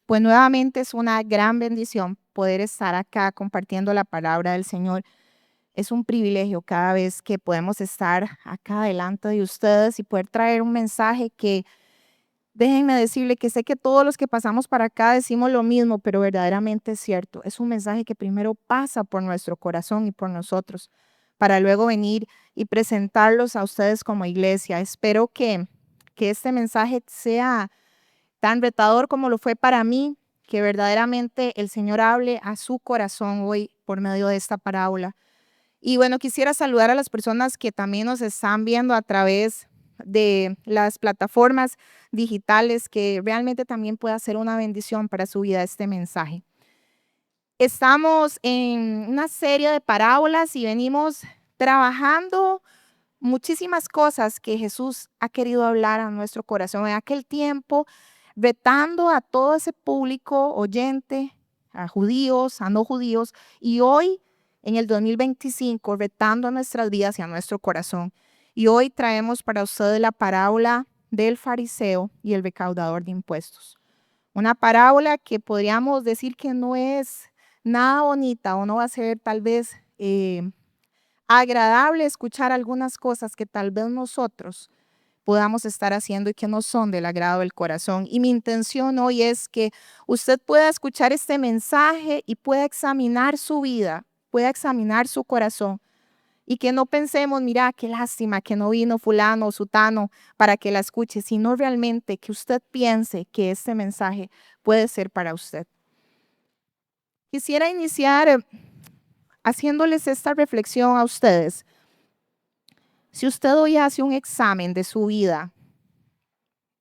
Pues nuevamente es una gran bendición poder estar acá compartiendo la palabra del Señor. Es un privilegio cada vez que podemos estar acá delante de ustedes y poder traer un mensaje que, déjenme decirle que sé que todos los que pasamos para acá decimos lo mismo, pero verdaderamente es cierto. Es un mensaje que primero pasa por nuestro corazón y por nosotros, para luego venir y presentarlos a ustedes como iglesia. Espero que este mensaje sea tan retador como lo fue para mí, que verdaderamente el Señor hable a su corazón hoy por medio de esta parábola. Y bueno, quisiera saludar a las personas que también nos están viendo a través de las plataformas digitales, que realmente también pueda ser una bendición para su vida este mensaje. Estamos en una serie de parábolas y venimos trabajando muchísimas cosas que Jesús ha querido hablar a nuestro corazón en aquel tiempo, retando a todo ese público oyente, a judíos, a no judíos, y hoy, en el 2025, retando a nuestras vidas y a nuestro corazón. Y hoy traemos para ustedes la parábola del fariseo y el recaudador de impuestos. Una parábola que podríamos decir que no es nada bonita o no va a ser tal vez agradable escuchar algunas cosas que tal vez nosotros podamos estar haciendo y que no son del agrado del corazón. Y mi intención hoy es que usted pueda escuchar este mensaje y pueda examinar su vida, pueda examinar su corazón y que no pensemos, mira, qué lástima que no vino fulano o sutano para que la escuche, sino realmente que usted piense que este mensaje puede ser para usted. Quisiera iniciar haciéndoles esta reflexión a ustedes. Si usted hoy hace un examen de su vida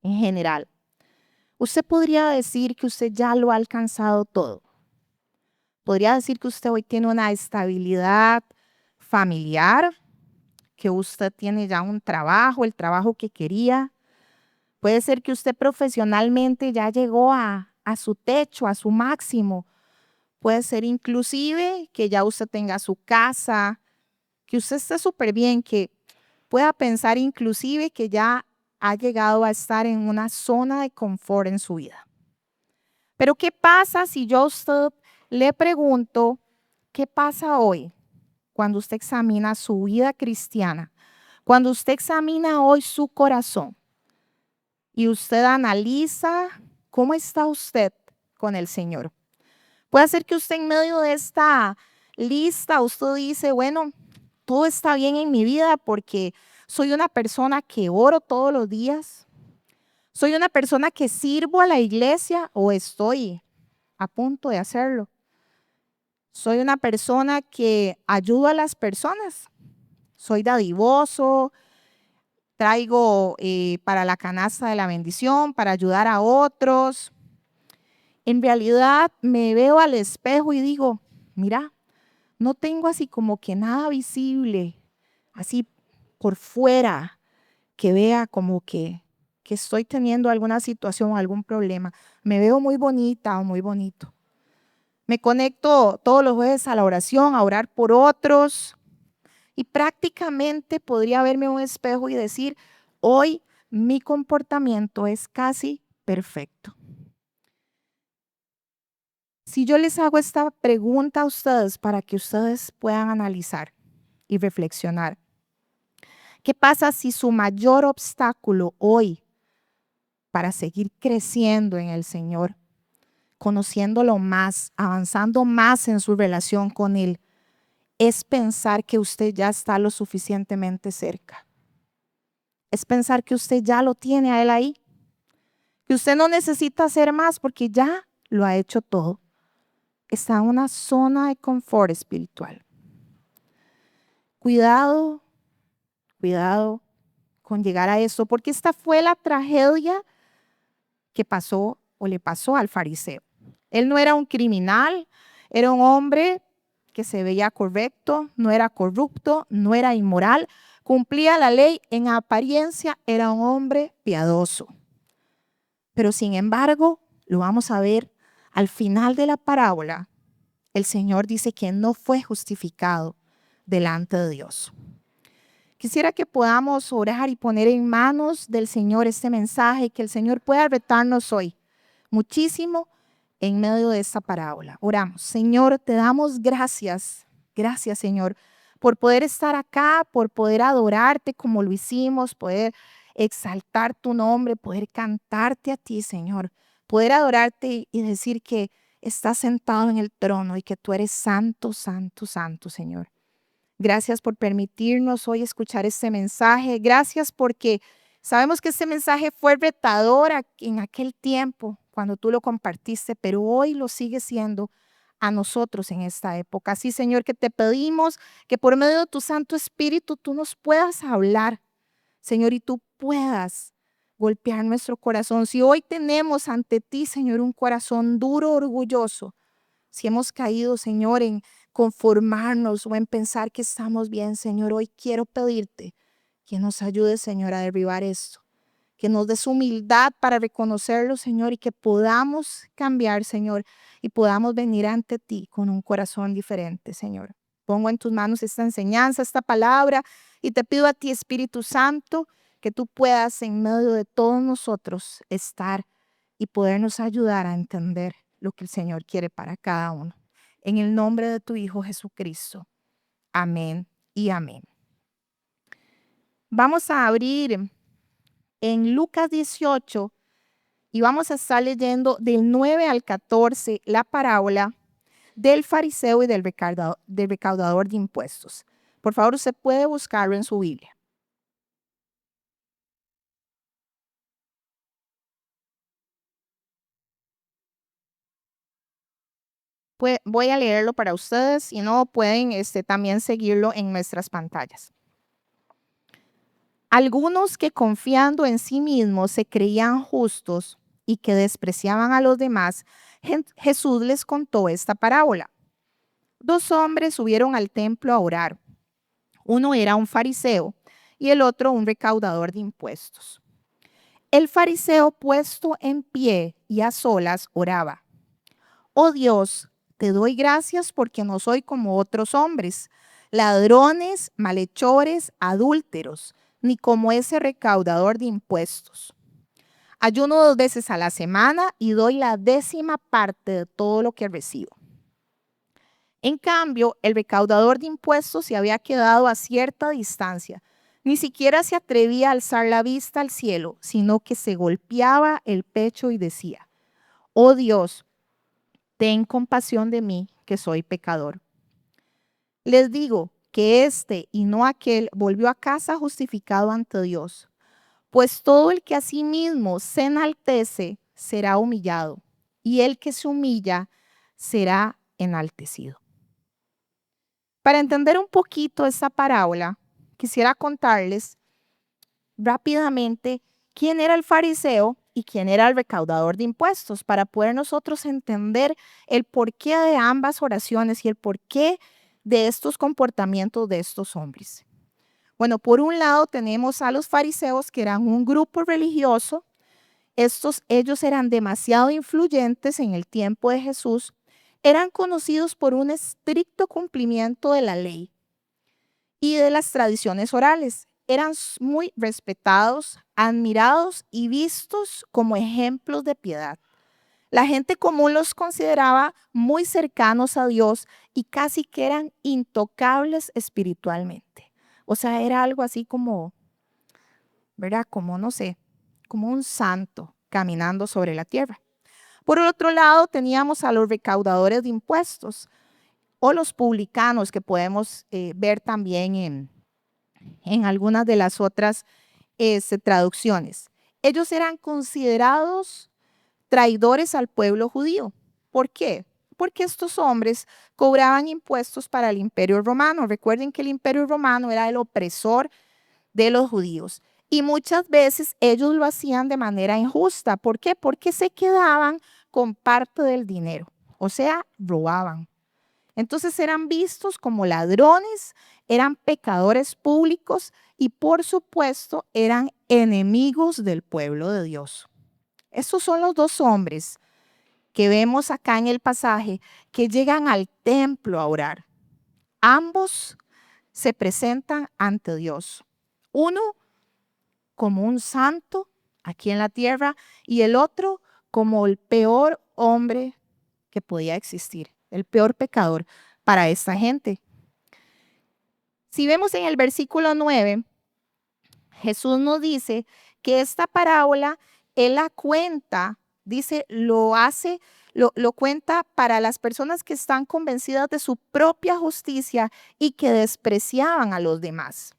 en general, usted podría decir que usted ya lo ha alcanzado todo. Podría decir que usted hoy tiene una estabilidad familiar, que usted tiene ya un trabajo, el trabajo que quería. Puede ser que usted profesionalmente ya llegó a su techo, a su máximo. Puede ser inclusive que ya usted tenga su casa, que usted esté súper bien, que pueda pensar inclusive que ya ha llegado a estar en una zona de confort en su vida. Pero ¿qué pasa si yo a usted le pregunto, qué pasa hoy cuando usted examina su vida cristiana? Cuando usted examina hoy su corazón y usted analiza cómo está usted con el Señor. Puede ser que usted en medio de esta lista, usted dice, bueno, todo está bien en mi vida porque soy una persona que oro todos los días. Soy una persona que sirvo a la iglesia o estoy a punto de hacerlo. Soy una persona que ayudo a las personas. Soy dadivoso, traigo para la canasta de la bendición, para ayudar a otros. En realidad me veo al espejo y digo, mira, no tengo así como que nada visible, así por fuera, que vea como que estoy teniendo alguna situación, algún problema. Me veo muy bonita o muy bonito. Me conecto todos los jueves a la oración, a orar por otros. Y prácticamente podría verme en un espejo y decir, hoy mi comportamiento es casi perfecto. Si yo les hago esta pregunta a ustedes para que ustedes puedan analizar y reflexionar, ¿qué pasa si su mayor obstáculo hoy para seguir creciendo en el Señor, conociéndolo más, avanzando más en su relación con Él, es pensar que usted ya está lo suficientemente cerca? Es pensar que usted ya lo tiene a Él ahí, que usted no necesita hacer más porque ya lo ha hecho todo. Está en una zona de confort espiritual. Cuidado, cuidado con llegar a eso, porque esta fue la tragedia que pasó o le pasó al fariseo. Él no era un criminal, era un hombre que se veía correcto, no era corrupto, no era inmoral, cumplía la ley, en apariencia era un hombre piadoso. Pero sin embargo, lo vamos a ver al final de la parábola, el Señor dice que no fue justificado delante de Dios. Quisiera que podamos orar y poner en manos del Señor este mensaje, que el Señor pueda retarnos hoy muchísimo en medio de esta parábola. Oramos. Señor, te damos gracias. Gracias, Señor, por poder estar acá, por poder adorarte como lo hicimos, poder exaltar tu nombre, poder cantarte a ti, Señor, poder adorarte y decir que estás sentado en el trono y que tú eres santo, santo, santo, Señor. Gracias por permitirnos hoy escuchar este mensaje. Gracias porque sabemos que este mensaje fue retador en aquel tiempo cuando tú lo compartiste, pero hoy lo sigue siendo a nosotros en esta época. Así, Señor, que te pedimos que por medio de tu Santo Espíritu tú nos puedas hablar, Señor, y tú puedas golpear nuestro corazón. Si hoy tenemos ante ti, Señor, un corazón duro, orgulloso, si hemos caído, Señor, en conformarnos o en pensar que estamos bien, Señor, hoy quiero pedirte que nos ayudes, Señor, a derribar esto, que nos des humildad para reconocerlo, Señor, y que podamos cambiar, Señor, y podamos venir ante ti con un corazón diferente, Señor. Pongo en tus manos esta enseñanza, esta palabra, y te pido a ti, Espíritu Santo, que tú puedas en medio de todos nosotros estar y podernos ayudar a entender lo que el Señor quiere para cada uno. En el nombre de tu Hijo Jesucristo. Amén y amén. Vamos a abrir en Lucas 18 y vamos a estar leyendo del 9 al 14 la parábola del fariseo y del recaudador de impuestos. Por favor, usted puede buscarlo en su Biblia. Voy a leerlo para ustedes, si no pueden también seguirlo en nuestras pantallas. Algunos que confiando en sí mismos se creían justos y que despreciaban a los demás, Jesús les contó esta parábola. Dos hombres subieron al templo a orar. Uno era un fariseo y el otro un recaudador de impuestos. El fariseo, puesto en pie y a solas, oraba: Oh Dios, te doy gracias porque no soy como otros hombres, ladrones, malhechores, adúlteros, ni como ese recaudador de impuestos. Ayuno 2 veces a la semana y doy la 10ª parte de todo lo que recibo. En cambio, el recaudador de impuestos se había quedado a cierta distancia. Ni siquiera se atrevía a alzar la vista al cielo, sino que se golpeaba el pecho y decía: Oh Dios, ten compasión de mí, que soy pecador. Les digo que este y no aquel volvió a casa justificado ante Dios, pues todo el que a sí mismo se enaltece será humillado, y el que se humilla será enaltecido. Para entender un poquito esta parábola, quisiera contarles rápidamente quién era el fariseo y quién era el recaudador de impuestos, para poder nosotros entender el porqué de ambas oraciones y el porqué de estos comportamientos de estos hombres. Bueno, por un lado tenemos a los fariseos, que eran un grupo religioso. Ellos eran demasiado influyentes en el tiempo de Jesús, eran conocidos por un estricto cumplimiento de la ley y de las tradiciones orales. Eran muy respetados, admirados y vistos como ejemplos de piedad. La gente común los consideraba muy cercanos a Dios y casi que eran intocables espiritualmente. O sea, era algo así como, ¿verdad? Como, no sé, como un santo caminando sobre la tierra. Por otro lado, teníamos a los recaudadores de impuestos o los publicanos, que podemos ver también en algunas de las otras traducciones. Ellos eran considerados traidores al pueblo judío. ¿Por qué? Porque estos hombres cobraban impuestos para el Imperio Romano. Recuerden que el Imperio Romano era el opresor de los judíos. Y muchas veces ellos lo hacían de manera injusta. ¿Por qué? Porque se quedaban con parte del dinero. O sea, robaban. Entonces eran vistos como ladrones, eran pecadores públicos y por supuesto eran enemigos del pueblo de Dios. Estos son los dos hombres que vemos acá en el pasaje que llegan al templo a orar. Ambos se presentan ante Dios. Uno como un santo aquí en la tierra y el otro como el peor hombre que podía existir, el peor pecador para esta gente. Si vemos en el versículo 9, Jesús nos dice que esta parábola, Él la cuenta, dice, lo cuenta para las personas que están convencidas de su propia justicia y que despreciaban a los demás.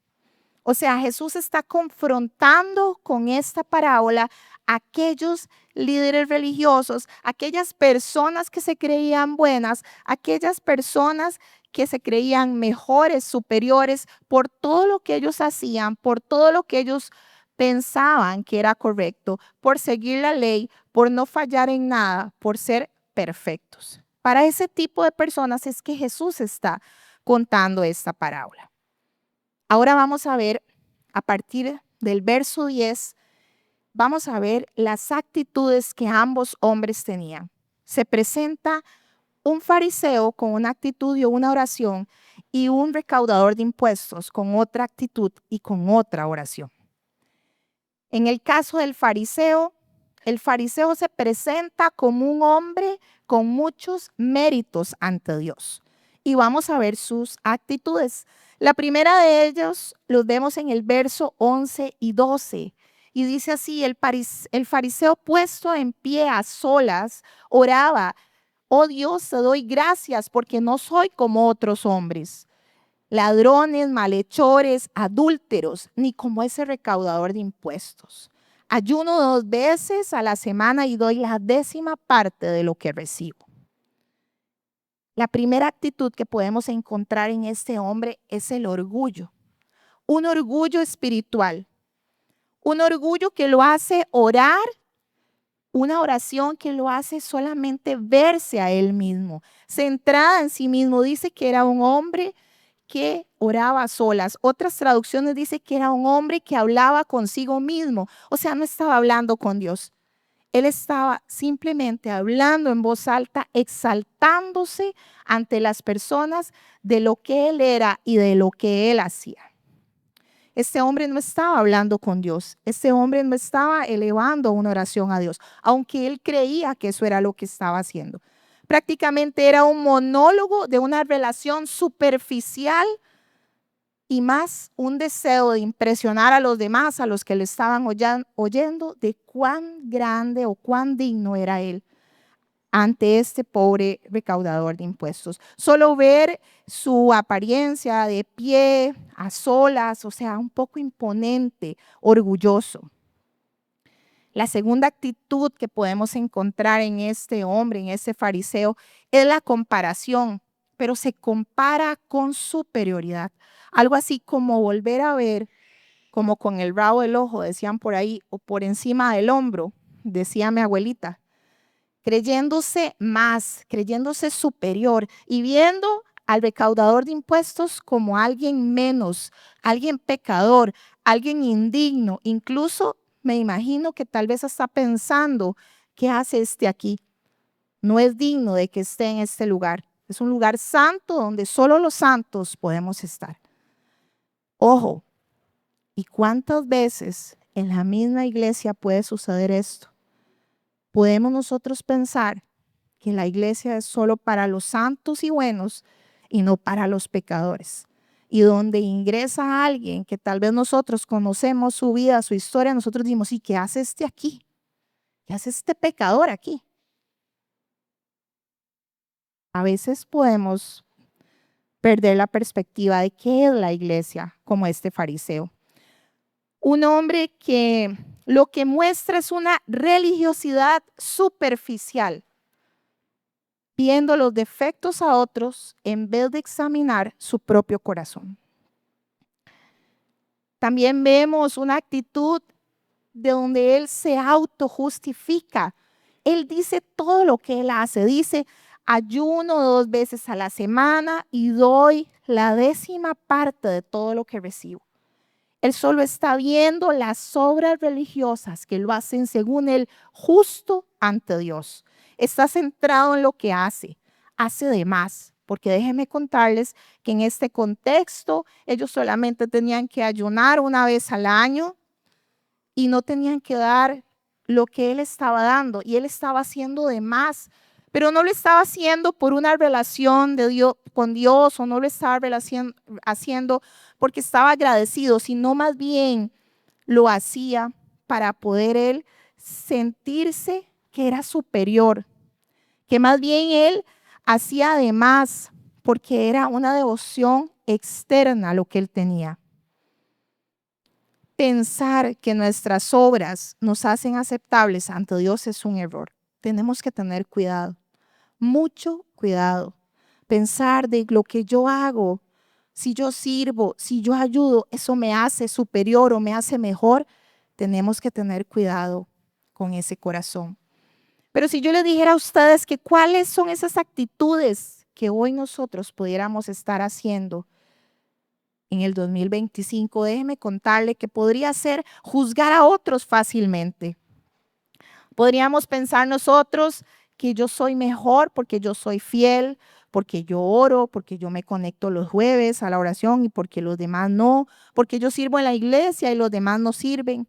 O sea, Jesús está confrontando con esta parábola a aquellos líderes religiosos, aquellas personas que se creían buenas, aquellas personas que se creían mejores, superiores por todo lo que ellos hacían, por todo lo que ellos pensaban que era correcto, por seguir la ley, por no fallar en nada, por ser perfectos. Para ese tipo de personas es que Jesús está contando esta parábola. Ahora vamos a ver, a partir del verso 10, vamos a ver las actitudes que ambos hombres tenían. Se presenta un fariseo con una actitud y una oración y un recaudador de impuestos con otra actitud y con otra oración. En el caso del fariseo, el fariseo se presenta como un hombre con muchos méritos ante Dios. Y vamos a ver sus actitudes. La primera de ellos los vemos en el verso 11 y 12. Y dice así, el fariseo puesto en pie a solas, oraba: oh Dios, te doy gracias porque no soy como otros hombres, ladrones, malhechores, adúlteros, ni como ese recaudador de impuestos. Ayuno 2 veces a la semana y doy la 10ª parte de lo que recibo. La primera actitud que podemos encontrar en este hombre es el orgullo. Un orgullo espiritual. Un orgullo que lo hace orar, una oración que lo hace solamente verse a él mismo, centrada en sí mismo. Dice que era un hombre que oraba a solas. Otras traducciones dice que era un hombre que hablaba consigo mismo. O sea, no estaba hablando con Dios. Él estaba simplemente hablando en voz alta, exaltándose ante las personas de lo que él era y de lo que él hacía. Este hombre no estaba hablando con Dios. Este hombre no estaba elevando una oración a Dios, aunque él creía que eso era lo que estaba haciendo. Prácticamente era un monólogo de una relación superficial y más un deseo de impresionar a los demás, a los que le estaban oyendo, de cuán grande o cuán digno era él ante este pobre recaudador de impuestos. Solo ver su apariencia de pie, a solas, o sea, un poco imponente, orgulloso. La segunda actitud que podemos encontrar en este hombre, en este fariseo, es la comparación, pero se compara con superioridad. Algo así como volver a ver, como con el rabo del ojo, decían por ahí, o por encima del hombro, decía mi abuelita, creyéndose más, creyéndose superior y viendo al recaudador de impuestos como alguien menos, alguien pecador, alguien indigno. Incluso me imagino que tal vez está pensando, ¿qué hace este aquí? No es digno de que esté en este lugar. Es un lugar santo donde solo los santos podemos estar. Ojo, ¿y cuántas veces en la misma iglesia puede suceder esto? Podemos nosotros pensar que la iglesia es solo para los santos y buenos y no para los pecadores. Y donde ingresa alguien que tal vez nosotros conocemos su vida, su historia, nosotros decimos, ¿y qué hace este aquí? ¿Qué hace este pecador aquí? A veces podemos perder la perspectiva de qué es la iglesia, como este fariseo. Un hombre que lo que muestra es una religiosidad superficial, viendo los defectos a otros en vez de examinar su propio corazón. También vemos una actitud de donde él se autojustifica. Él dice todo lo que él hace. Dice, ayuno 2 veces a la semana y doy la 10ª parte de todo lo que recibo. Él solo está viendo las obras religiosas que lo hacen según él justo ante Dios. Está centrado en lo que hace de más. Porque déjenme contarles que en este contexto ellos solamente tenían que ayunar 1 vez al año y no tenían que dar lo que él estaba dando. Y él estaba haciendo de más pero no lo estaba haciendo por una relación de Dios, con Dios, o no lo estaba haciendo porque estaba agradecido, sino más bien lo hacía para poder él sentirse que era superior, que más bien él hacía además porque era una devoción externa lo que él tenía. Pensar que nuestras obras nos hacen aceptables ante Dios es un error. Tenemos que tener cuidado, mucho cuidado. Pensar de lo que yo hago, si yo sirvo, si yo ayudo, eso me hace superior o me hace mejor. Tenemos que tener cuidado con ese corazón. Pero si yo les dijera a ustedes que cuáles son esas actitudes que hoy nosotros pudiéramos estar haciendo en el 2025, déjeme contarle que podría ser juzgar a otros fácilmente. Podríamos pensar nosotros que yo soy mejor porque yo soy fiel, porque yo oro, porque yo me conecto los jueves a la oración y porque los demás no, porque yo sirvo en la iglesia y los demás no sirven.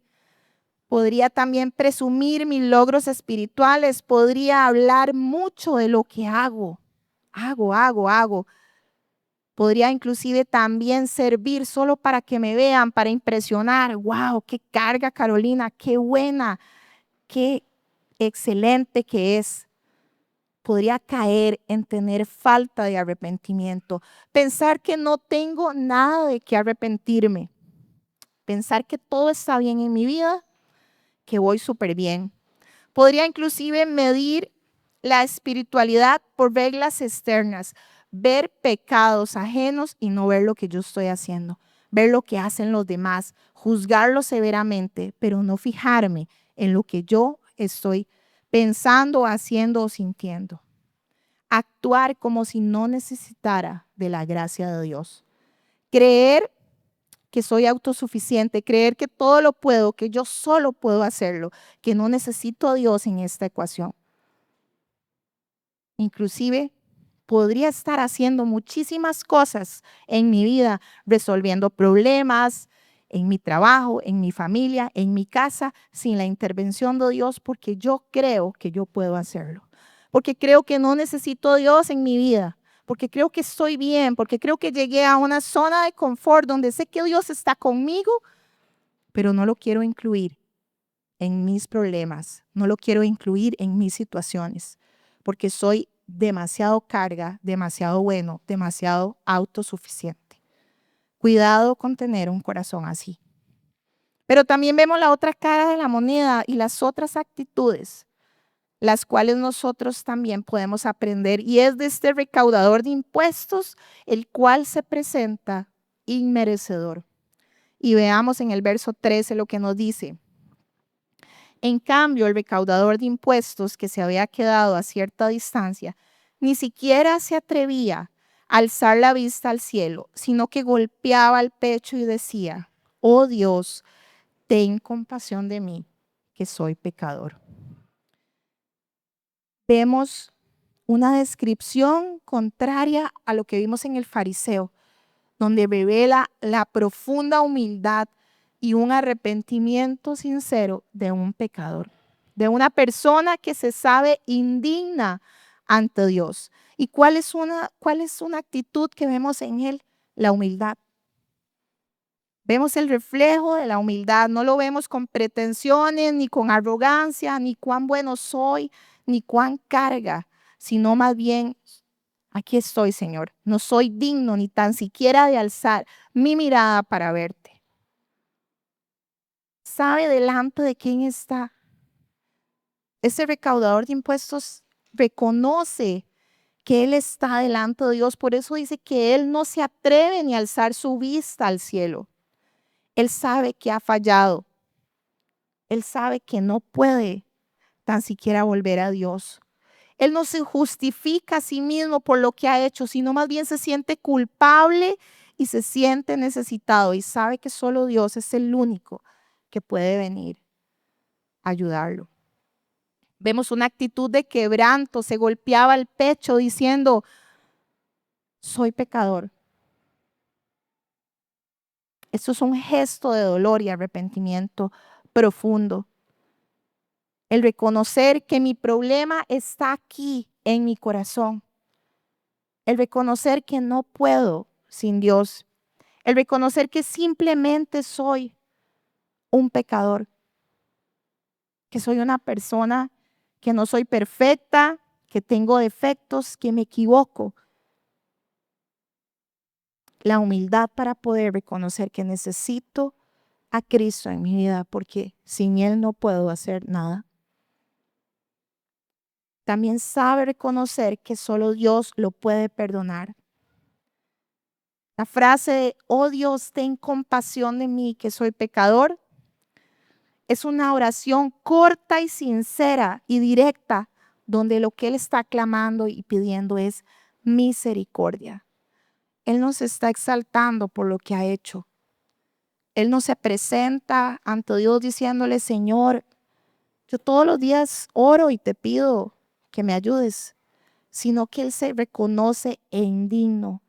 Podría también presumir mis logros espirituales, podría hablar mucho de lo que hago. Podría inclusive también servir solo para que me vean, para impresionar. ¡Wow! ¡Qué carga, Carolina! ¡Qué buena! ¡Qué excelente que es! Podría caer en tener falta de arrepentimiento. Pensar que no tengo nada de qué arrepentirme. Pensar que todo está bien en mi vida, que voy súper bien. Podría inclusive medir la espiritualidad por reglas externas, ver pecados ajenos y no ver lo que yo estoy haciendo, ver lo que hacen los demás, juzgarlos severamente, pero no fijarme en lo que yo estoy pensando, haciendo o sintiendo. Actuar como si no necesitara de la gracia de Dios. Creer que soy autosuficiente, creer que todo lo puedo, que yo solo puedo hacerlo, que no necesito a Dios en esta ecuación. Inclusive podría estar haciendo muchísimas cosas en mi vida, resolviendo problemas en mi trabajo, en mi familia, en mi casa, sin la intervención de Dios, porque yo creo que yo puedo hacerlo. Porque creo que no necesito a Dios en mi vida, porque creo que estoy bien, porque creo que llegué a una zona de confort donde sé que Dios está conmigo, pero no lo quiero incluir en mis problemas, no lo quiero incluir en mis situaciones, porque soy demasiado carga, demasiado bueno, demasiado autosuficiente. Cuidado con tener un corazón así. Pero también vemos la otra cara de la moneda y las otras actitudes, las cuales nosotros también podemos aprender, y es de este recaudador de impuestos, el cual se presenta inmerecedor. Y veamos en el verso 13 lo que nos dice. En cambio, el recaudador de impuestos, que se había quedado a cierta distancia, ni siquiera se atrevía a alzar la vista al cielo, sino que golpeaba el pecho y decía: oh Dios, ten compasión de mí, que soy pecador. Vemos una descripción contraria a lo que vimos en el fariseo, donde revela la profunda humildad y un arrepentimiento sincero de un pecador, de una persona que se sabe indigna ante Dios. ¿Y cuál es una actitud que vemos en él? La humildad. Vemos el reflejo de la humildad, no lo vemos con pretensiones, ni con arrogancia, ni cuán bueno soy, ni cuán carga, sino más bien: aquí estoy, Señor. No soy digno ni tan siquiera de alzar mi mirada para verte. ¿Sabe delante de quién está? Ese recaudador de impuestos reconoce que él está delante de Dios. Por eso dice que él no se atreve ni a alzar su vista al cielo. Él sabe que ha fallado. Él sabe que no puede tan siquiera volver a Dios. Él no se justifica a sí mismo por lo que ha hecho, sino más bien se siente culpable y se siente necesitado y sabe que solo Dios es el único que puede venir a ayudarlo. Vemos una actitud de quebranto, se golpeaba el pecho diciendo: soy pecador. Esto es un gesto de dolor y arrepentimiento profundo. El reconocer que mi problema está aquí en mi corazón. El reconocer que no puedo sin Dios. El reconocer que simplemente soy un pecador. Que soy una persona que no soy perfecta, que tengo defectos, que me equivoco. La humildad para poder reconocer que necesito a Cristo en mi vida, porque sin Él no puedo hacer nada. También sabe reconocer que solo Dios lo puede perdonar. La frase de, oh Dios, ten compasión de mí, que soy pecador, es una oración corta y sincera y directa, donde lo que Él está clamando y pidiendo es misericordia. Él no se está exaltando por lo que ha hecho. Él no se presenta ante Dios diciéndole, Señor, yo todos los días oro y te pido que me ayudes, sino que Él se reconoce indigno,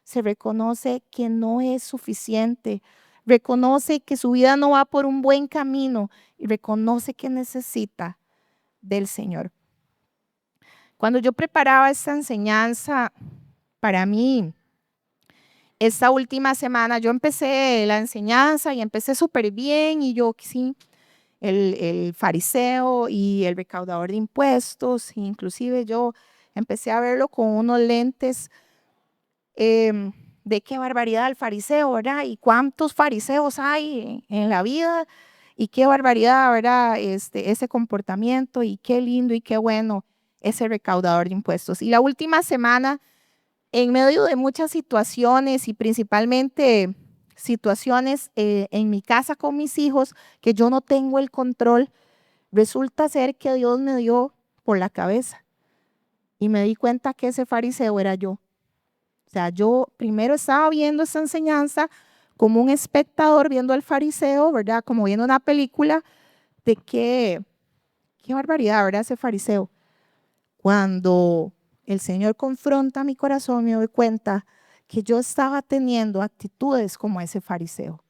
se reconoce que no es suficiente, reconoce que su vida no va por un buen camino y reconoce que necesita del Señor. Cuando yo preparaba esta enseñanza para mí, esta última semana yo empecé la enseñanza y empecé súper bien y yo sí, el fariseo y el recaudador de impuestos, inclusive yo empecé a verlo con unos lentes de qué barbaridad el fariseo, ¿verdad? Y cuántos fariseos hay en la vida y qué barbaridad, ¿verdad? Ese comportamiento y qué lindo y qué bueno ese recaudador de impuestos. Y la última semana, en medio de muchas situaciones y principalmente situaciones en mi casa con mis hijos que yo no tengo el control, resulta ser que Dios me dio por la cabeza y me di cuenta que ese fariseo era yo. O sea, yo primero estaba viendo esa enseñanza como un espectador viendo al fariseo, ¿verdad? Como viendo una película de qué barbaridad, ¿verdad? Ese fariseo. Cuando el Señor confronta mi corazón, me doy cuenta que yo estaba teniendo actitudes como ese fariseo.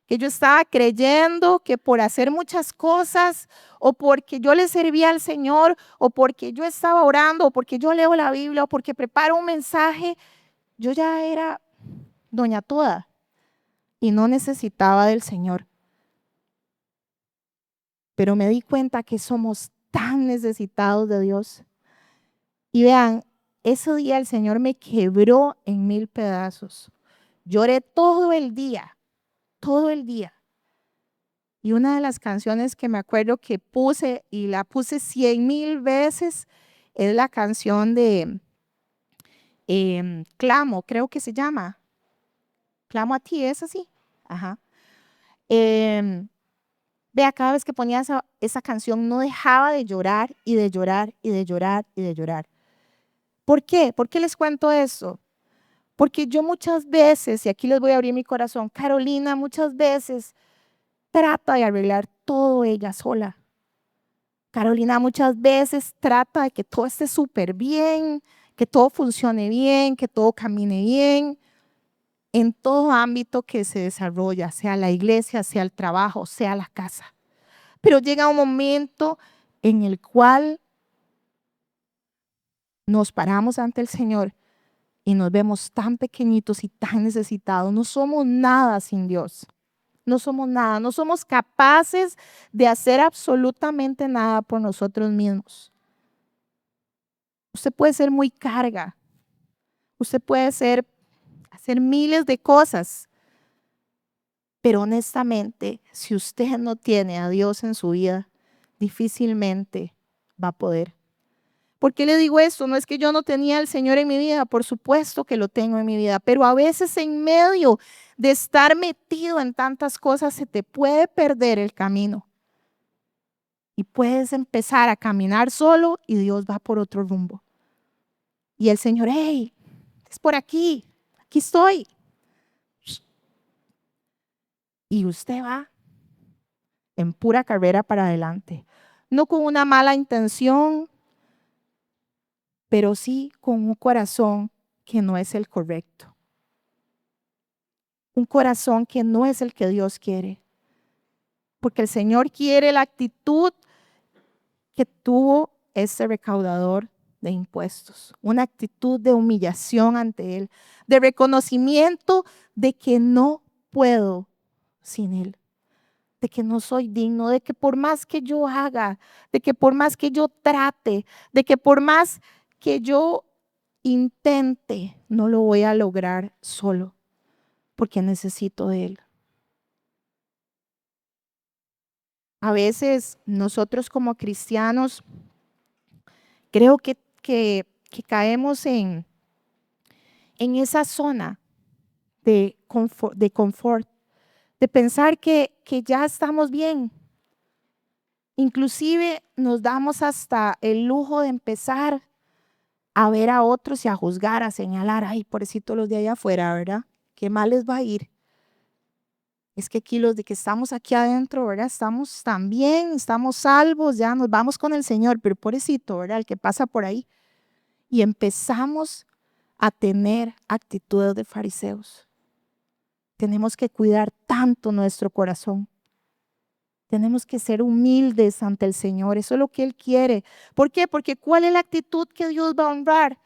Que yo estaba creyendo que por hacer muchas cosas, o porque yo le servía al Señor, o porque yo estaba orando, o porque yo leo la Biblia, o porque preparo un mensaje, yo ya era doña toda y no necesitaba del Señor. Pero me di cuenta que somos tan necesitados de Dios. Y vean, ese día el Señor me quebró en 1000 pedazos. Lloré todo el día, todo el día. Y una de las canciones que me acuerdo que puse, y la puse 100,000 veces, es la canción de Clamo, creo que se llama. Clamo a ti, ¿es así? Ajá. Vea, cada vez que ponía esa canción no dejaba de llorar y de llorar y de llorar y de llorar. ¿Por qué? ¿Por qué les cuento eso? Porque yo muchas veces, y aquí les voy a abrir mi corazón, Carolina muchas veces trata de arreglar todo ella sola. Carolina muchas veces trata de que todo esté súper bien, que todo funcione bien, que todo camine bien, en todo ámbito que se desarrolla, sea la iglesia, sea el trabajo, sea la casa. Pero llega un momento en el cual nos paramos ante el Señor y nos vemos tan pequeñitos y tan necesitados. No somos nada sin Dios. No somos nada. No somos capaces de hacer absolutamente nada por nosotros mismos. Usted puede ser muy carga. Usted puede hacer miles de cosas. Pero honestamente, si usted no tiene a Dios en su vida, difícilmente va a poder. ¿Por qué le digo esto? No es que yo no tenía al Señor en mi vida, por supuesto que lo tengo en mi vida, pero a veces en medio de estar metido en tantas cosas se te puede perder el camino. Y puedes empezar a caminar solo y Dios va por otro rumbo. Y el Señor, hey, es por aquí estoy. Y usted va en pura carrera para adelante. No con una mala intención, pero sí con un corazón que no es el correcto. Un corazón que no es el que Dios quiere. Porque el Señor quiere la actitud que tuvo este recaudador de impuestos, una actitud de humillación ante Él, de reconocimiento de que no puedo sin Él, de que no soy digno, de que por más que yo haga, de que por más que yo trate, de que por más que yo intente, no lo voy a lograr solo, porque necesito de Él. A veces nosotros como cristianos creo que caemos en esa zona de confort, de pensar que ya estamos bien. Inclusive nos damos hasta el lujo de empezar a ver a otros y a juzgar, a señalar, ay, pobrecitos los de allá afuera, ¿verdad? ¿Qué mal les va a ir? Es que aquí los de que estamos aquí adentro, ¿verdad? Estamos tan bien, estamos salvos, ya nos vamos con el Señor, pero pobrecito, ¿verdad? El que pasa por ahí. Y empezamos a tener actitudes de fariseos. Tenemos que cuidar tanto nuestro corazón. Tenemos que ser humildes ante el Señor. Eso es lo que Él quiere. ¿Por qué? Porque ¿cuál es la actitud que Dios va a honrar?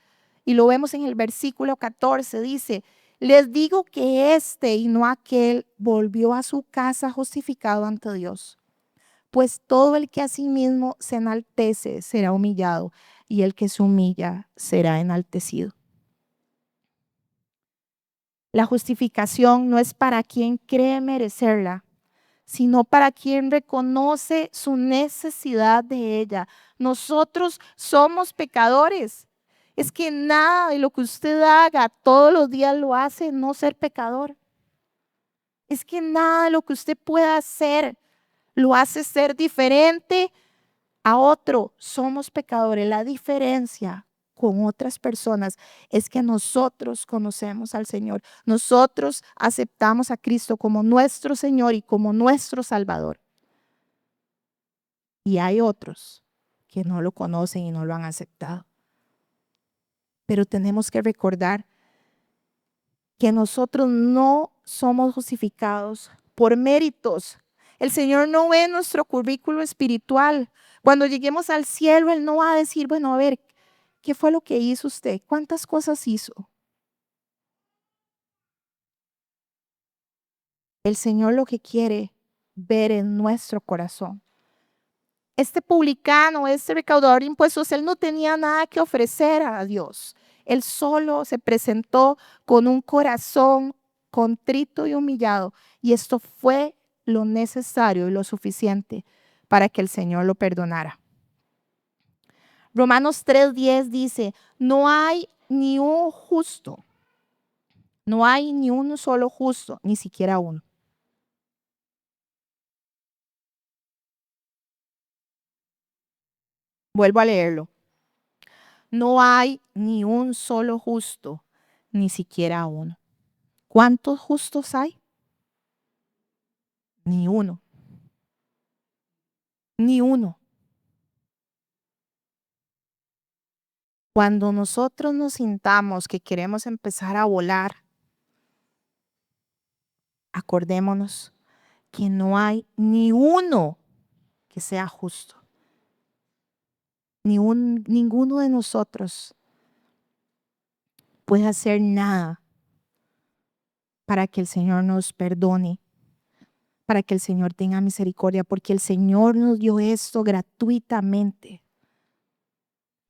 Y lo vemos en el versículo 14. Dice, les digo que este y no aquel volvió a su casa justificado ante Dios. Pues todo el que a sí mismo se enaltece será humillado y el que se humilla será enaltecido. La justificación no es para quien cree merecerla, sino para quien reconoce su necesidad de ella. Nosotros somos pecadores. Es que nada de lo que usted haga todos los días lo hace no ser pecador. Es que nada de lo que usted pueda hacer lo hace ser diferente a otro. Somos pecadores. La diferencia con otras personas es que nosotros conocemos al Señor. Nosotros aceptamos a Cristo como nuestro Señor y como nuestro Salvador. Y hay otros que no lo conocen y no lo han aceptado. Pero tenemos que recordar que nosotros no somos justificados por méritos. El Señor no ve nuestro currículo espiritual. Cuando lleguemos al cielo, Él no va a decir, bueno, a ver, ¿qué fue lo que hizo usted? ¿Cuántas cosas hizo? El Señor lo que quiere ver en nuestro corazón. Este publicano, este recaudador de impuestos, él no tenía nada que ofrecer a Dios. Él solo se presentó con un corazón contrito y humillado. Y esto fue lo necesario y lo suficiente para que el Señor lo perdonara. Romanos 3:10 dice, no hay ni un justo, no hay ni uno solo justo, ni siquiera uno. Vuelvo a leerlo. No hay ni un solo justo, ni siquiera uno. ¿Cuántos justos hay? Ni uno. Ni uno. Cuando nosotros nos sintamos que queremos empezar a volar, acordémonos que no hay ni uno que sea justo. Ninguno de nosotros puede hacer nada para que el Señor nos perdone, para que el Señor tenga misericordia, porque el Señor nos dio esto gratuitamente.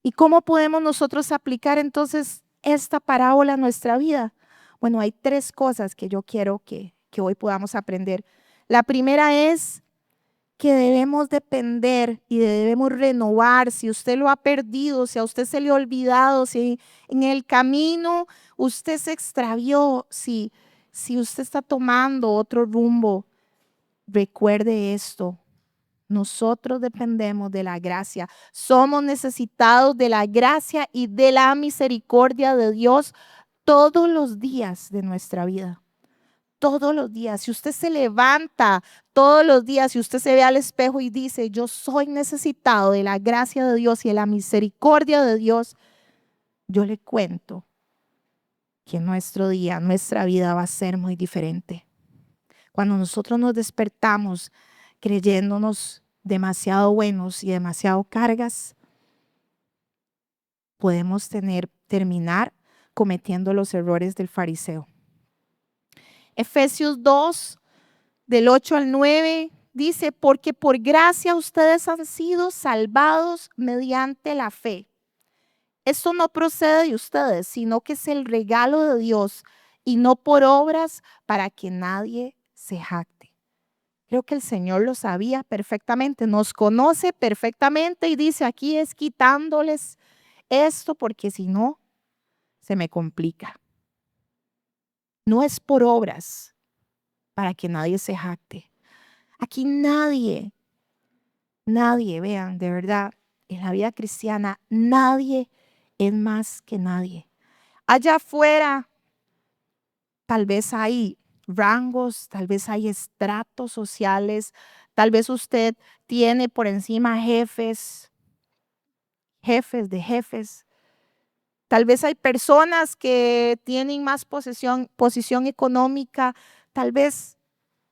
¿Y cómo podemos nosotros aplicar entonces esta parábola a nuestra vida? Bueno, hay tres cosas que yo quiero que hoy podamos aprender. La primera es que debemos depender y debemos renovar. Si usted lo ha perdido, si a usted se le ha olvidado, si en el camino usted se extravió, si usted está tomando otro rumbo, recuerde esto. Nosotros dependemos de la gracia. Somos necesitados de la gracia y de la misericordia de Dios todos los días de nuestra vida. Todos los días. Si usted se levanta todos los días, si usted se ve al espejo y dice, yo soy necesitado de la gracia de Dios y de la misericordia de Dios, yo le cuento que nuestro día, nuestra vida va a ser muy diferente. Cuando nosotros nos despertamos creyéndonos demasiado buenos y demasiado cargas, podemos terminar cometiendo los errores del fariseo. Efesios 2, del 8 al 9, dice, porque por gracia ustedes han sido salvados mediante la fe. Esto no procede de ustedes, sino que es el regalo de Dios y no por obras para que nadie se jacte. Creo que el Señor lo sabía perfectamente, nos conoce perfectamente y dice, aquí es quitándoles esto porque si no, se me complica. No es por obras para que nadie se jacte. Aquí nadie, vean, de verdad, en la vida cristiana, nadie es más que nadie. Allá afuera, tal vez hay rangos, tal vez hay estratos sociales, tal vez usted tiene por encima jefes de jefes. Tal vez hay personas que tienen más posición económica, tal vez,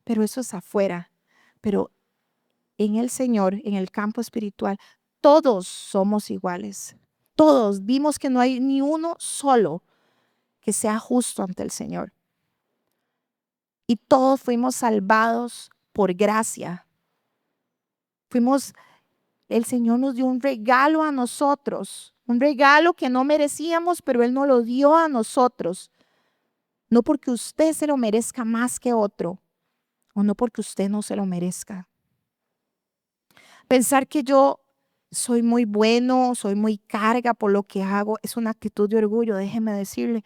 pero eso es afuera. Pero en el Señor, en el campo espiritual, todos somos iguales. Todos vimos que no hay ni uno solo que sea justo ante el Señor. Y todos fuimos salvados por gracia. El Señor nos dio un regalo a nosotros, un regalo que no merecíamos, pero Él nos lo dio a nosotros. No porque usted se lo merezca más que otro, o no porque usted no se lo merezca. Pensar que yo soy muy bueno, soy muy carga por lo que hago, es una actitud de orgullo, déjeme decirle.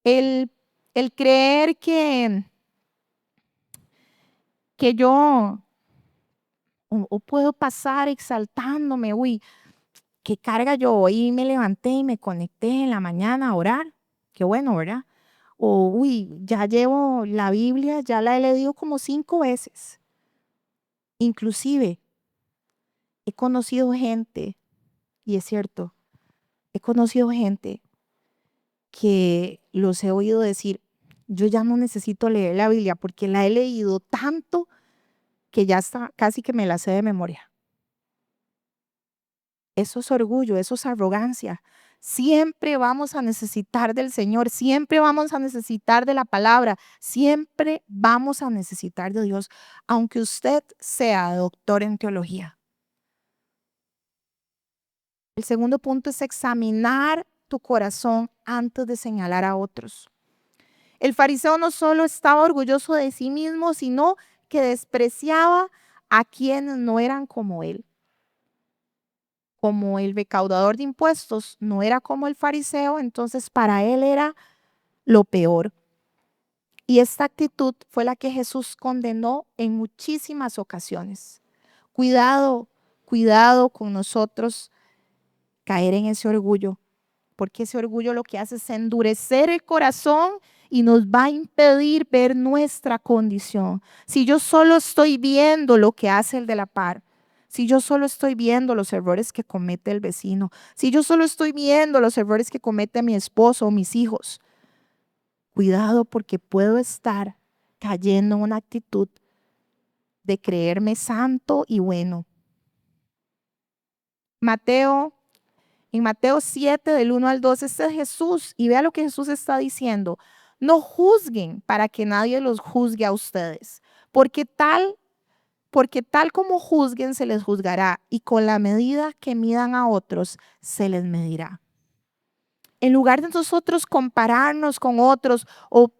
El creer que yo o puedo pasar exaltándome, uy, qué carga yo hoy me levanté y me conecté en la mañana a orar, qué bueno, ¿verdad? O, uy, ya llevo la Biblia, ya la he leído como 5 veces. Inclusive, he conocido gente, y es cierto, he conocido gente que los he oído decir, yo ya no necesito leer la Biblia porque la he leído tanto que ya está, casi que me la sé de memoria. Eso es orgullo, eso es arrogancia. Siempre vamos a necesitar del Señor, siempre vamos a necesitar de la palabra, siempre vamos a necesitar de Dios, aunque usted sea doctor en teología. El segundo punto es examinar tu corazón antes de señalar a otros. El fariseo no solo estaba orgulloso de sí mismo, sino que despreciaba a quienes no eran como él. Como el recaudador de impuestos no era como el fariseo, entonces para él era lo peor. Y esta actitud fue la que Jesús condenó en muchísimas ocasiones. Cuidado, cuidado con nosotros caer en ese orgullo, porque ese orgullo lo que hace es endurecer el corazón y nos va a impedir ver nuestra condición. Si yo solo estoy viendo lo que hace el de la par, si yo solo estoy viendo los errores que comete el vecino, si yo solo estoy viendo los errores que comete mi esposo o mis hijos, cuidado porque puedo estar cayendo en una actitud de creerme santo y bueno. En Mateo 7, del 1 al 2, este es Jesús y vea lo que Jesús está diciendo. No juzguen para que nadie los juzgue a ustedes, porque tal como juzguen se les juzgará y con la medida que midan a otros se les medirá. En lugar de nosotros compararnos con otros o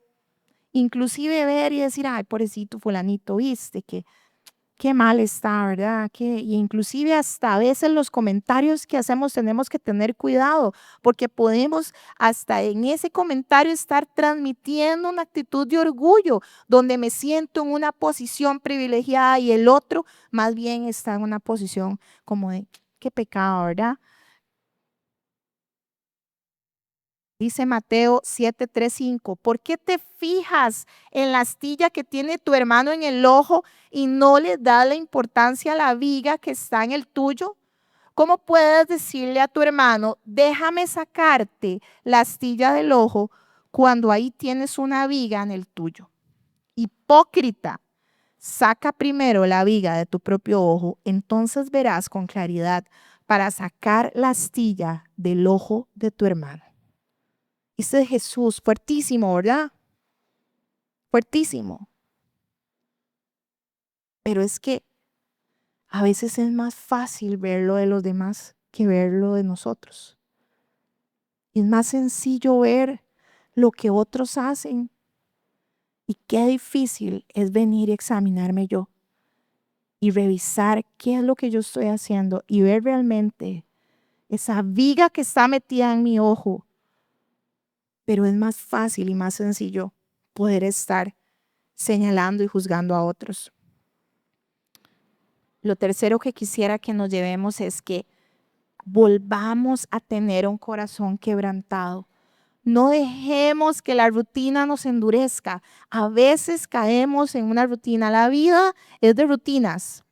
inclusive ver y decir, ay, pobrecito fulanito, viste que qué mal está, ¿verdad? Y inclusive hasta a veces los comentarios que hacemos tenemos que tener cuidado porque podemos hasta en ese comentario estar transmitiendo una actitud de orgullo donde me siento en una posición privilegiada y el otro más bien está en una posición como de qué pecado, ¿verdad? Dice Mateo 7, 3, 5, ¿por qué te fijas en la astilla que tiene tu hermano en el ojo y no le das la importancia a la viga que está en el tuyo? ¿Cómo puedes decirle a tu hermano, déjame sacarte la astilla del ojo cuando ahí tienes una viga en el tuyo? Hipócrita, saca primero la viga de tu propio ojo, entonces verás con claridad para sacar la astilla del ojo de tu hermano. Ese es Jesús, fuertísimo, ¿verdad? Fuertísimo. Pero es que a veces es más fácil verlo de los demás que verlo de nosotros. Es más sencillo ver lo que otros hacen. Y qué difícil es venir y examinarme yo y revisar qué es lo que yo estoy haciendo y ver realmente esa viga que está metida en mi ojo. Pero es más fácil y más sencillo poder estar señalando y juzgando a otros. Lo tercero que quisiera que nos llevemos es que volvamos a tener un corazón quebrantado. No dejemos que la rutina nos endurezca. A veces caemos en una rutina. La vida es de rutinas.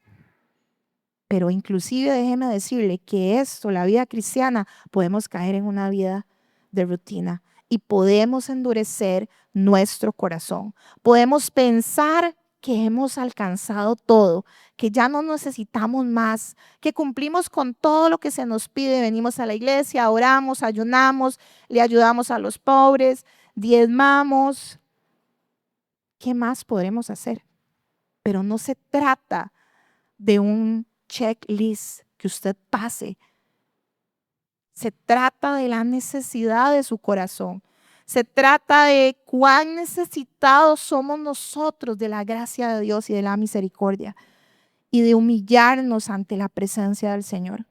Pero inclusive déjeme decirle que esto, la vida cristiana, podemos caer en una vida de rutina y podemos endurecer nuestro corazón. Podemos pensar que hemos alcanzado todo, que ya no necesitamos más, que cumplimos con todo lo que se nos pide. Venimos a la iglesia, oramos, ayunamos, le ayudamos a los pobres, diezmamos. ¿Qué más podremos hacer? Pero no se trata de un checklist que usted pase. Se trata de la necesidad de su corazón. Se trata de cuán necesitados somos nosotros de la gracia de Dios y de la misericordia y de humillarnos ante la presencia del Señor.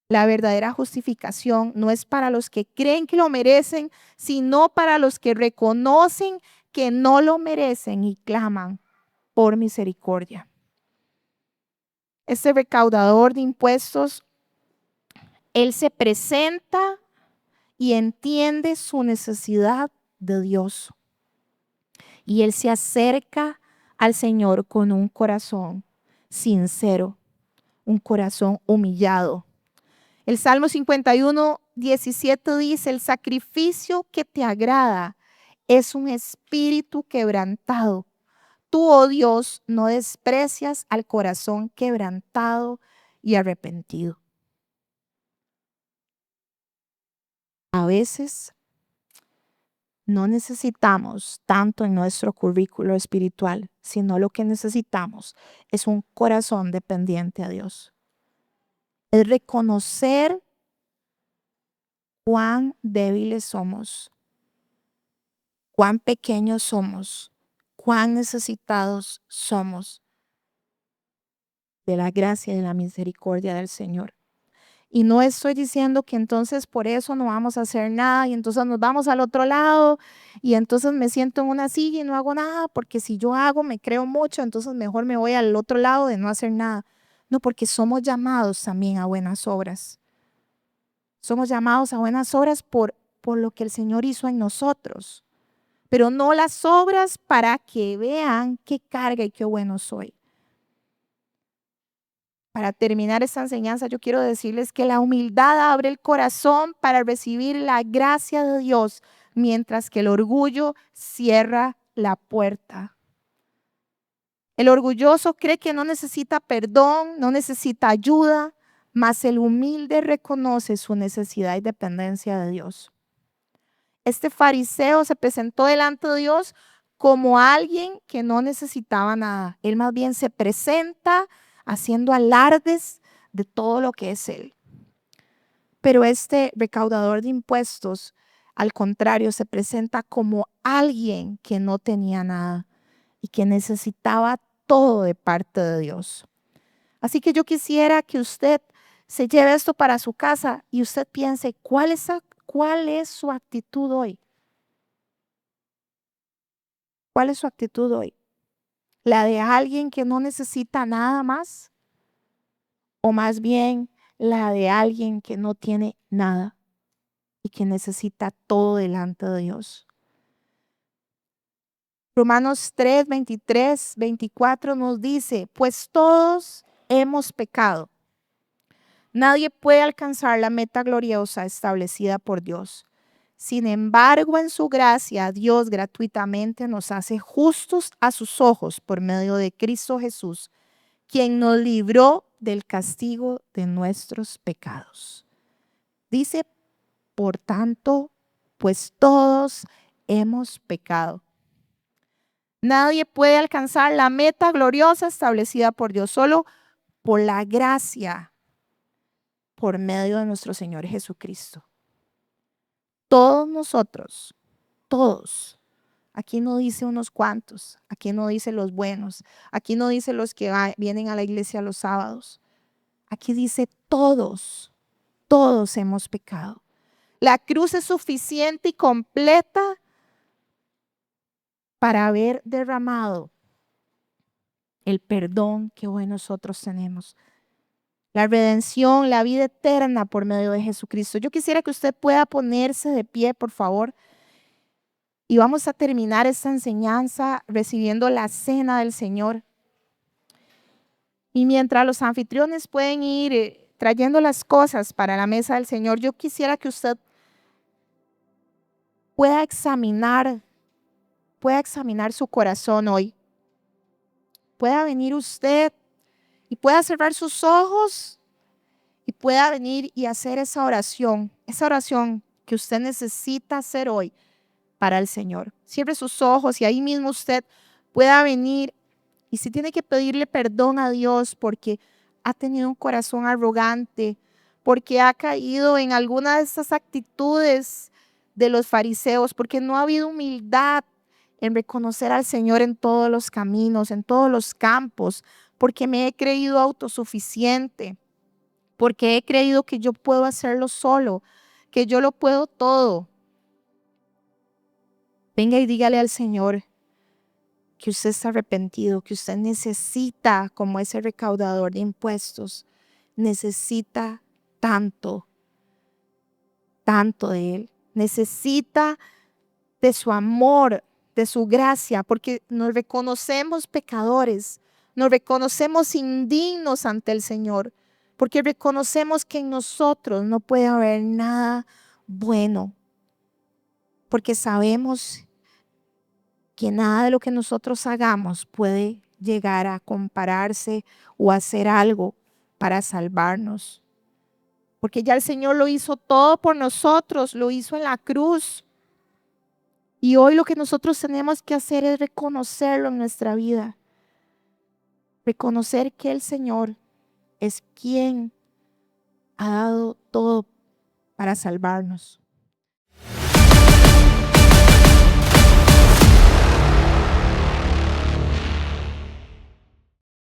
La verdadera justificación no es para los que creen que lo merecen, sino para los que reconocen que no lo merecen y claman por misericordia. Este recaudador de impuestos, él se presenta y entiende su necesidad de Dios. Y él se acerca al Señor con un corazón sincero, un corazón humillado. El Salmo 51, 17 dice, el sacrificio que te agrada es un espíritu quebrantado. Tú, oh Dios, no desprecias al corazón quebrantado y arrepentido. A veces no necesitamos tanto en nuestro currículo espiritual, sino lo que necesitamos es un corazón dependiente a Dios. Es reconocer cuán débiles somos, cuán pequeños somos, cuán necesitados somos de la gracia y de la misericordia del Señor. Y no estoy diciendo que entonces por eso no vamos a hacer nada y entonces nos vamos al otro lado y entonces me siento en una silla y no hago nada, porque si yo hago, me creo mucho, entonces mejor me voy al otro lado de no hacer nada. No, porque somos llamados también a buenas obras. Somos llamados a buenas obras por lo que el Señor hizo en nosotros, pero no las obras para que vean qué carga y qué bueno soy. Para terminar esta enseñanza, yo quiero decirles que la humildad abre el corazón para recibir la gracia de Dios, mientras que el orgullo cierra la puerta. El orgulloso cree que no necesita perdón, no necesita ayuda, mas el humilde reconoce su necesidad y dependencia de Dios. Este fariseo se presentó delante de Dios como alguien que no necesitaba nada. Él más bien se presenta haciendo alardes de todo lo que es él. Pero este recaudador de impuestos, al contrario, se presenta como alguien que no tenía nada y que necesitaba todo de parte de Dios. Así que yo quisiera que usted se lleve esto para su casa y usted piense, ¿cuál es su actitud hoy? ¿Cuál es su actitud hoy? ¿La de alguien que no necesita nada más? ¿O más bien la de alguien que no tiene nada y que necesita todo delante de Dios? Romanos 3, 23, 24 nos dice, pues todos hemos pecado. Nadie puede alcanzar la meta gloriosa establecida por Dios. Sin embargo, en su gracia, Dios gratuitamente nos hace justos a sus ojos por medio de Cristo Jesús, quien nos libró del castigo de nuestros pecados. Dice, por tanto, pues todos hemos pecado. Nadie puede alcanzar la meta gloriosa establecida por Dios, solo por la gracia, por medio de nuestro Señor Jesucristo. Todos nosotros, todos. Aquí no dice unos cuantos, aquí no dice los buenos, aquí no dice los que vienen a la iglesia los sábados. Aquí dice todos, todos hemos pecado. La cruz es suficiente y completa para haber derramado el perdón que hoy nosotros tenemos. La redención, la vida eterna por medio de Jesucristo. Yo quisiera que usted pueda ponerse de pie, por favor. Y vamos a terminar esta enseñanza recibiendo la cena del Señor. Y mientras los anfitriones pueden ir trayendo las cosas para la mesa del Señor, yo quisiera que usted pueda examinar su corazón hoy. Pueda venir usted y pueda cerrar sus ojos y pueda venir y hacer esa oración que usted necesita hacer hoy para el Señor. Cierre sus ojos y ahí mismo usted pueda venir y si tiene que pedirle perdón a Dios porque ha tenido un corazón arrogante, porque ha caído en alguna de esas actitudes de los fariseos, porque no ha habido humildad en reconocer al Señor en todos los caminos, en todos los campos, porque me he creído autosuficiente, porque he creído que yo puedo hacerlo solo, que yo lo puedo todo. Venga y dígale al Señor que usted está arrepentido, que usted necesita, como ese recaudador de impuestos, necesita tanto, tanto de Él. Necesita de su amor, de su gracia, porque nos reconocemos pecadores, nos reconocemos indignos ante el Señor, porque reconocemos que en nosotros no puede haber nada bueno, porque sabemos que nada de lo que nosotros hagamos puede llegar a compararse o hacer algo para salvarnos. Porque ya el Señor lo hizo todo por nosotros, lo hizo en la cruz. Y hoy lo que nosotros tenemos que hacer es reconocerlo en nuestra vida. Reconocer que el Señor es quien ha dado todo para salvarnos.